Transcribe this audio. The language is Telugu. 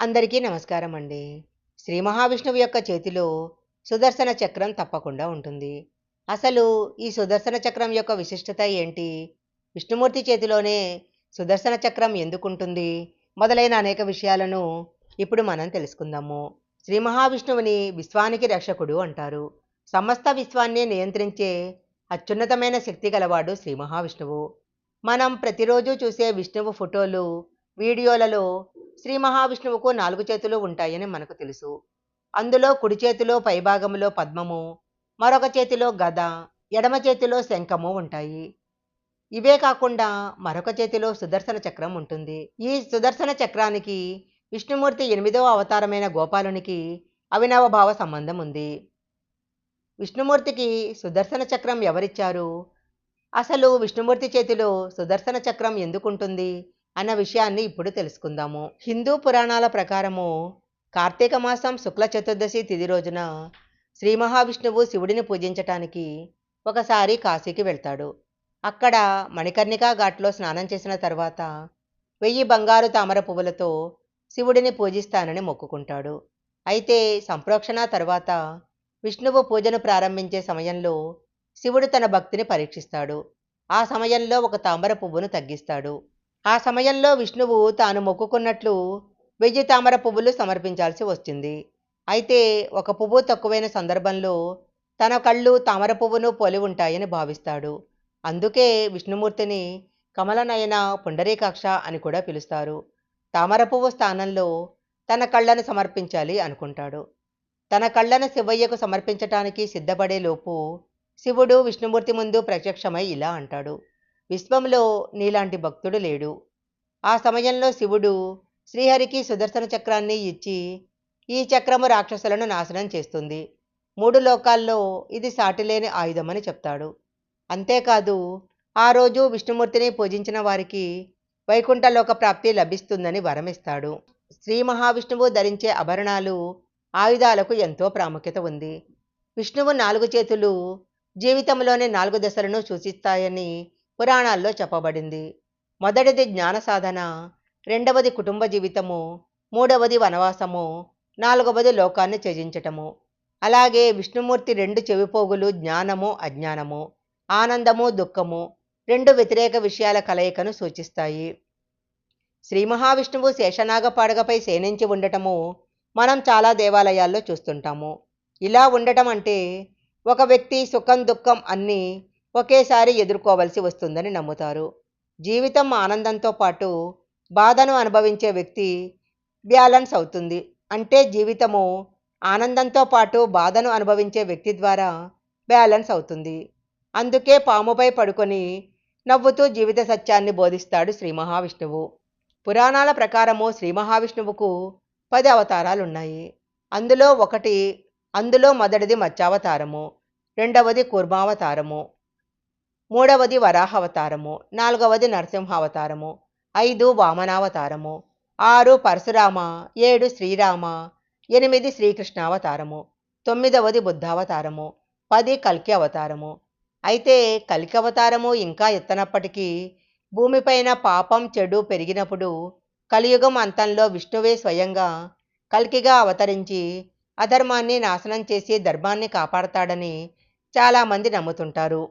అందరికీ నమస్కారం అండి. శ్రీ మహావిష్ణువు యొక్క చేతిలో సుదర్శన చక్రం తప్పకుండా ఉంటుంది. అసలు ఈ సుదర్శన చక్రం యొక్క విశిష్టత ఏంటి? విష్ణుమూర్తి చేతిలోనే సుదర్శన చక్రం ఎందుకుంటుంది? మొదలైన అనేక విషయాలను ఇప్పుడు మనం తెలుసుకుందాము. శ్రీ మహావిష్ణువుని విశ్వానికి రక్షకుడు అంటారు. సమస్త విశ్వాన్ని నియంత్రించే అత్యున్నతమైన శక్తి గలవాడు శ్రీ మహావిష్ణువు. మనం ప్రతిరోజు చూసే విష్ణువు ఫోటోలు, వీడియోలలో శ్రీ మహావిష్ణువుకు 4 చేతులు ఉంటాయని మనకు తెలుసు. అందులో కుడి చేతిలో పైభాగంలో పద్మము, మరొక చేతిలో గద, ఎడమ చేతిలో శంఖము ఉంటాయి. ఇవే కాకుండా మరొక చేతిలో సుదర్శన చక్రం ఉంటుంది. ఈ సుదర్శన చక్రానికి విష్ణుమూర్తి 8వ అవతారమైన గోపాలునికి అవినావ భావ సంబంధం ఉంది. విష్ణుమూర్తికి సుదర్శన చక్రం ఎవరిచ్చారు? అసలు విష్ణుమూర్తి చేతిలో సుదర్శన చక్రం ఎందుకుంటుంది అన్న విషయాన్ని ఇప్పుడు తెలుసుకుందాము. హిందూ పురాణాల ప్రకారము కార్తీక మాసం శుక్ల చతుర్దశి తిథి రోజున శ్రీ మహావిష్ణువు శివుడిని పూజించటానికి ఒకసారి కాశీకి వెళ్తాడు. అక్కడ మణికర్ణికా ఘాట్లో స్నానం చేసిన తర్వాత 1000 బంగారు తామర పువ్వులతో శివుడిని పూజిస్తానని మొక్కుకుంటాడు. అయితే సంప్రోక్షణ తర్వాత విష్ణువు పూజను ప్రారంభించే సమయంలో శివుడు తన భక్తిని పరీక్షిస్తాడు. ఆ సమయంలో ఒక తామర పువ్వును తగ్గిస్తాడు. ఆ సమయంలో విష్ణువు తాను మొక్కుకున్నట్లు 1000 తామర పువ్వులు సమర్పించాల్సి వచ్చింది. అయితే ఒక పువ్వు తక్కువైన సందర్భంలో తన కళ్ళు తామర పువ్వును పోలి ఉంటాయని భావిస్తాడు. అందుకే విష్ణుమూర్తిని కమలనయన పుండరీకాక్ష అని కూడా పిలుస్తారు. తామర పువ్వు స్థానంలో తన కళ్ళను సమర్పించాలి అనుకుంటాడు. తన కళ్ళను శివయ్యకు సమర్పించటానికి సిద్ధపడే లోపు శివుడు విష్ణుమూర్తి ముందు ప్రత్యక్షమై ఇలా అంటాడు, విశ్వంలో నీలాంటి భక్తుడు లేడు. ఆ సమయంలో శివుడు శ్రీహరికి సుదర్శన చక్రాన్ని ఇచ్చి, ఈ చక్రము రాక్షసులను నాశనం చేస్తుంది, 3 లోకాల్లో ఇది సాటిలేని ఆయుధమని చెప్తాడు. అంతేకాదు ఆ రోజు విష్ణుమూర్తిని పూజించిన వారికి వైకుంఠలోక ప్రాప్తి లభిస్తుందని వరమిస్తాడు. శ్రీ మహావిష్ణువు ధరించే ఆభరణాలు, ఆయుధాలకు ఎంతో ప్రాముఖ్యత ఉంది. విష్ణువు 4 చేతులు జీవితంలోని 4 దశలను సూచిస్తాయని పురాణాల్లో చెప్పబడింది. మొదటిది జ్ఞాన సాధన, రెండవది కుటుంబ జీవితము, మూడవది వనవాసము, నాలుగవది లోకాన్ని త్యజించటము. అలాగే విష్ణుమూర్తి 2 చెవిపోగులు జ్ఞానము, అజ్ఞానము, ఆనందము, దుఃఖము, 2 వ్యతిరేక విషయాల కలయికను సూచిస్తాయి. శ్రీ మహావిష్ణువు శేషనాగ పాడగపై శయనించి ఉండటము మనం చాలా దేవాలయాల్లో చూస్తుంటాము. ఇలా ఉండటం అంటే ఒక వ్యక్తి సుఖం దుఃఖం అన్నీ ఒకేసారి ఎదుర్కోవలసి వస్తుందని నమ్ముతారు. జీవితం ఆనందంతో పాటు బాధను అనుభవించే వ్యక్తి బ్యాలెన్స్ అవుతుంది. అంటే జీవితము ఆనందంతో పాటు బాధను అనుభవించే వ్యక్తి ద్వారా బ్యాలెన్స్ అవుతుంది. అందుకే పాముపై పడుకొని నవ్వుతూ జీవిత సత్యాన్ని బోధిస్తాడు శ్రీ మహావిష్ణువు. పురాణాల ప్రకారము శ్రీ మహావిష్ణువుకు 10 అవతారాలున్నాయి. అందులో మొదటిది మత్స్యావతారము, రెండవది కూర్మావతారము, మూడవది వరాహావతారము, నాలుగవది నరసింహావతారము, 5 వామనావతారము, 6 పరశురామ, 7 శ్రీరామ, 8 శ్రీకృష్ణావతారము, 9వది బుద్ధావతారము, 10 కల్కి అవతారము. అయితే కల్కి అవతారము ఇంకా ఎత్తనప్పటికీ భూమిపైన పాపం చెడు పెరిగినప్పుడు కలియుగం అంతంలో విష్ణువే స్వయంగా కల్కిగా అవతరించి అధర్మాన్ని నాశనం చేసి ధర్మాన్ని కాపాడతాడని చాలామంది నమ్ముతుంటారు.